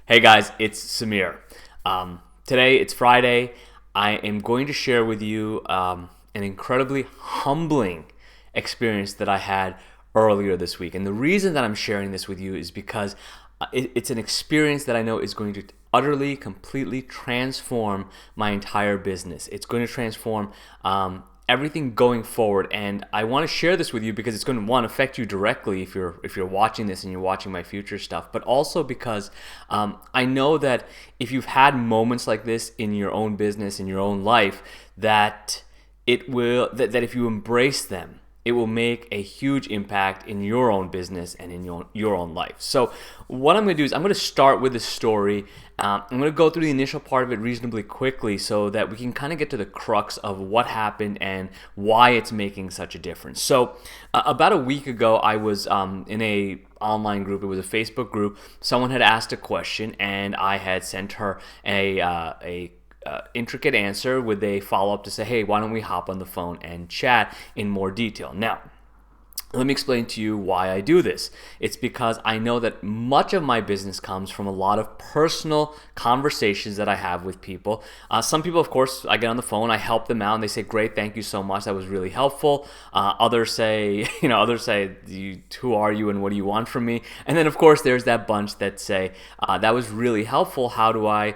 Hey guys, it's Sameer. Today it's Friday. I am going to share with you an incredibly humbling experience that I had earlier this week. And the reason that I'm sharing this with you is because it's an experience that I know is going to utterly, completely transform my entire business. It's going to transform everything going forward, and I want to share this with you because it's going to, one, affect you directly if you're watching this and you're watching my future stuff, but also because I know that if you've had moments like this in your own business, in your own life, that that if you embrace them, it will make a huge impact in your own business and in your own life. So what I'm going to do is I'm going to start with a story. I'm going to go through the initial part of it reasonably quickly so that we can kind of get to the crux of what happened and why it's making such a difference. So about a week ago, I was in a online group. It was a Facebook group. Someone had asked a question, and I had sent her a intricate answer with a follow-up to say, hey, why don't we hop on the phone and chat in more detail. Now, let me explain to you why I do this. It's because I know that much of my business comes from a lot of personal conversations that I have with people. Some people, of course, I get on the phone, I help them out, and they say, great, thank you so much, that was really helpful. Others say, who are you and what do you want from me? And then, of course, there's that bunch that say, that was really helpful, how do I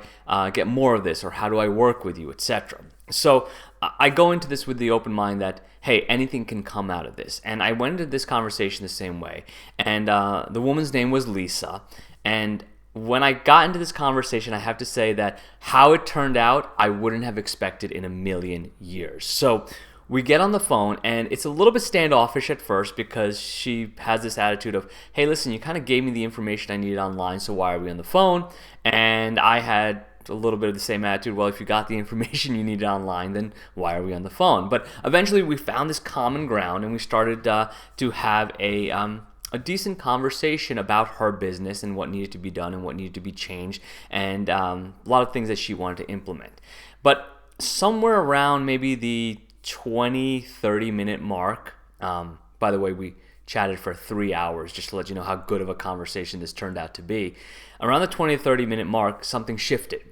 get more of this, or how do I work with you, etc. So I go into this with the open mind that, hey, anything can come out of this. And I went into this conversation the same way. And the woman's name was Lisa. And when I got into this conversation, I have to say that how it turned out, I wouldn't have expected in a million years. So we get on the phone, and it's a little bit standoffish at first because she has this attitude of, hey, listen, you kind of gave me the information I needed online, so why are we on the phone? And I had a little bit of the same attitude. Well, if you got the information you needed online, then why are we on the phone? But eventually we found this common ground, and we started to have a decent conversation about her business and what needed to be done and what needed to be changed, and a lot of things that she wanted to implement. But somewhere around maybe the 20-30 minute mark, by the way, we chatted for 3 hours, just to let you know how good of a conversation this turned out to be. Around the 20-30 minute mark, something shifted.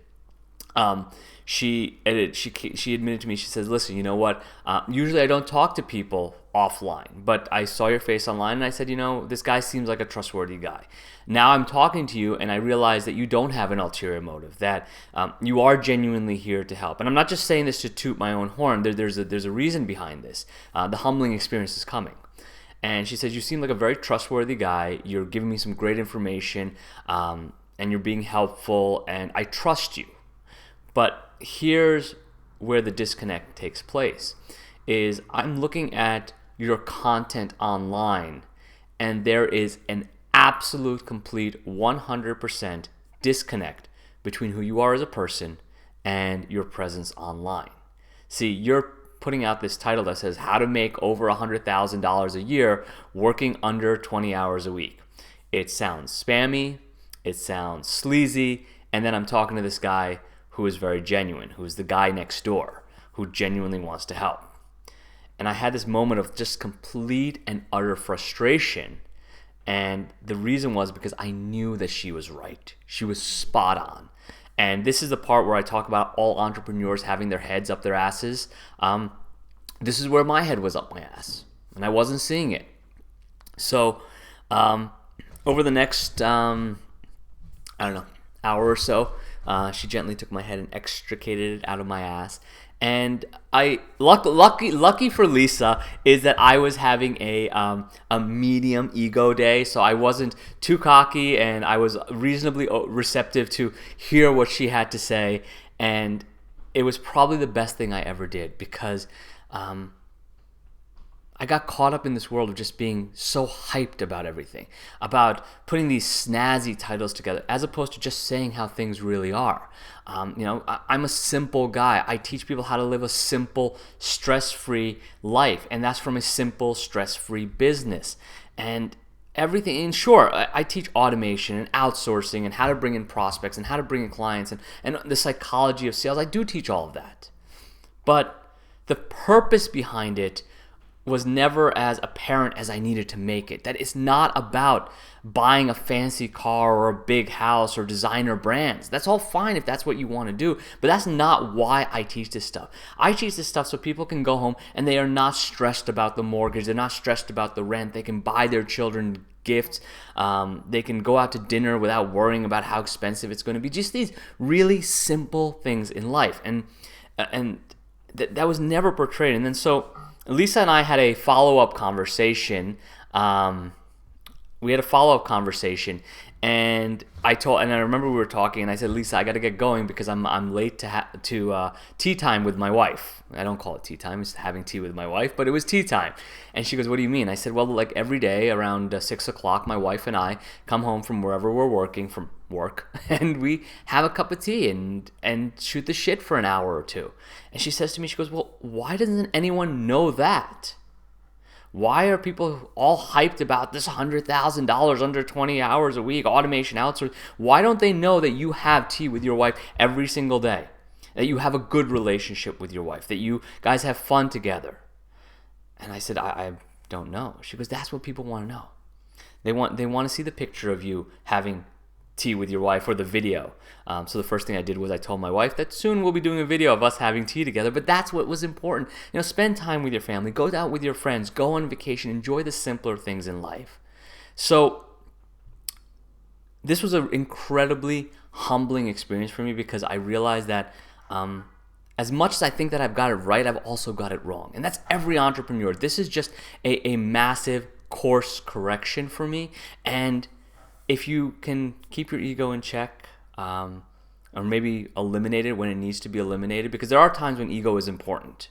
She admitted to me, she says, listen, you know what, usually I don't talk to people offline, but I saw your face online and I said, this guy seems like a trustworthy guy. Now I'm talking to you and I realize that you don't have an ulterior motive, that you are genuinely here to help. And I'm not just saying this to toot my own horn. There's a reason behind this. The humbling experience is coming. And she says, you seem like a very trustworthy guy. You're giving me some great information, and you're being helpful, and I trust you. But here's where the disconnect takes place, is I'm looking at your content online, and there is an absolute, complete 100% disconnect between who you are as a person and your presence online. See, you're putting out this title that says how to make over $100,000 a year working under 20 hours a week. It sounds spammy, it sounds sleazy, and then I'm talking to this guy who is very genuine, who is the guy next door, who genuinely wants to help. And I had this moment of just complete and utter frustration. And the reason was because I knew that she was right. She was spot on. And this is the part where I talk about all entrepreneurs having their heads up their asses. This is where my head was up my ass, and I wasn't seeing it. So over the next, hour or so, she gently took my head and extricated it out of my ass. And lucky for Lisa is that I was having a medium ego day, so I wasn't too cocky, and I was reasonably receptive to hear what she had to say. And it was probably the best thing I ever did, because I got caught up in this world of just being so hyped about everything, about putting these snazzy titles together, as opposed to just saying how things really are. I'm a simple guy. I teach people how to live a simple, stress-free life, and that's from a simple, stress-free business. And everything, and sure, I teach automation and outsourcing and how to bring in prospects and how to bring in clients and the psychology of sales. I do teach all of that. But the purpose behind it was never as apparent as I needed to make it. That it's not about buying a fancy car or a big house or designer brands. That's all fine if that's what you want to do, but that's not why I teach this stuff. I teach this stuff so people can go home and they are not stressed about the mortgage. They're not stressed about the rent. They can buy their children gifts. They can go out to dinner without worrying about how expensive it's going to be. Just these really simple things in life. And that was never portrayed. And then so Lisa and I had a follow-up conversation. We had a follow-up conversation, and I remember we were talking, and I said, Lisa, I got to get going because I'm late to tea time with my wife. I don't call it tea time; it's having tea with my wife, but it was tea time. And she goes, "What do you mean?" I said, "Well, like every day around 6 o'clock, my wife and I come home from wherever we're working from work, and we have a cup of tea and shoot the shit for an hour or two." And she says to me, she goes, "Well, why doesn't anyone know that? Why are people all hyped about this $100,000 under 20 hours a week, automation outsource? Why don't they know that you have tea with your wife every single day? That you have a good relationship with your wife? That you guys have fun together?" And I said, I don't know. She goes, "That's what people want to know. They want to see the picture of you having tea with your wife or the video." So the first thing I did was I told my wife that soon we'll be doing a video of us having tea together, but that's what was important. Spend time with your family, go out with your friends, go on vacation, enjoy the simpler things in life. So this was an incredibly humbling experience for me because I realized that as much as I think that I've got it right, I've also got it wrong. And that's every entrepreneur. This is just a massive course correction for me. And if you can keep your ego in check, or maybe eliminate it when it needs to be eliminated, because there are times when ego is important.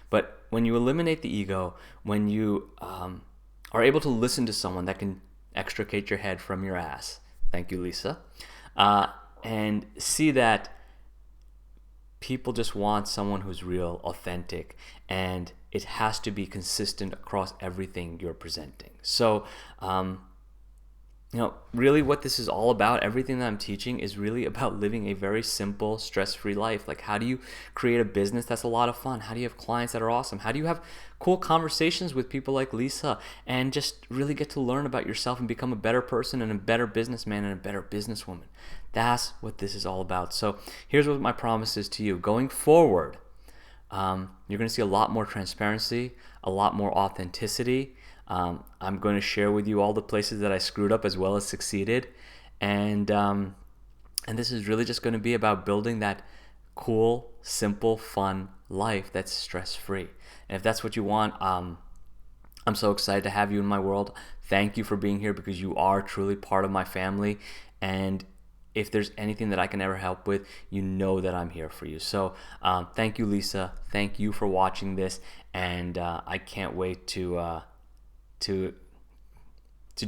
But when you eliminate the ego, when you are able to listen to someone that can extricate your head from your ass, thank you, Lisa, and see that people just want someone who's real, authentic, and it has to be consistent across everything you're presenting. So, really what this is all about, everything that I'm teaching is really about living a very simple, stress-free life. Like, how do you create a business that's a lot of fun? How do you have clients that are awesome? How do you have cool conversations with people like Lisa and just really get to learn about yourself and become a better person and a better businessman and a better businesswoman? That's what this is all about. So here's what my promise is to you. Going forward, you're going to see a lot more transparency, a lot more authenticity. I'm going to share with you all the places that I screwed up as well as succeeded, and this is really just going to be about building that cool, simple, fun life that's stress-free. And if that's what you want, I'm so excited to have you in my world. Thank you for being here because you are truly part of my family, and if there's anything that I can ever help with, you know that I'm here for you. So thank you, Lisa. Thank you for watching this, and I can't wait to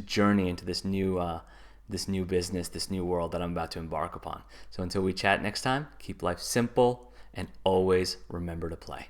journey into this new business, this new world that I'm about to embark upon. So until we chat next time, keep life simple and always remember to play.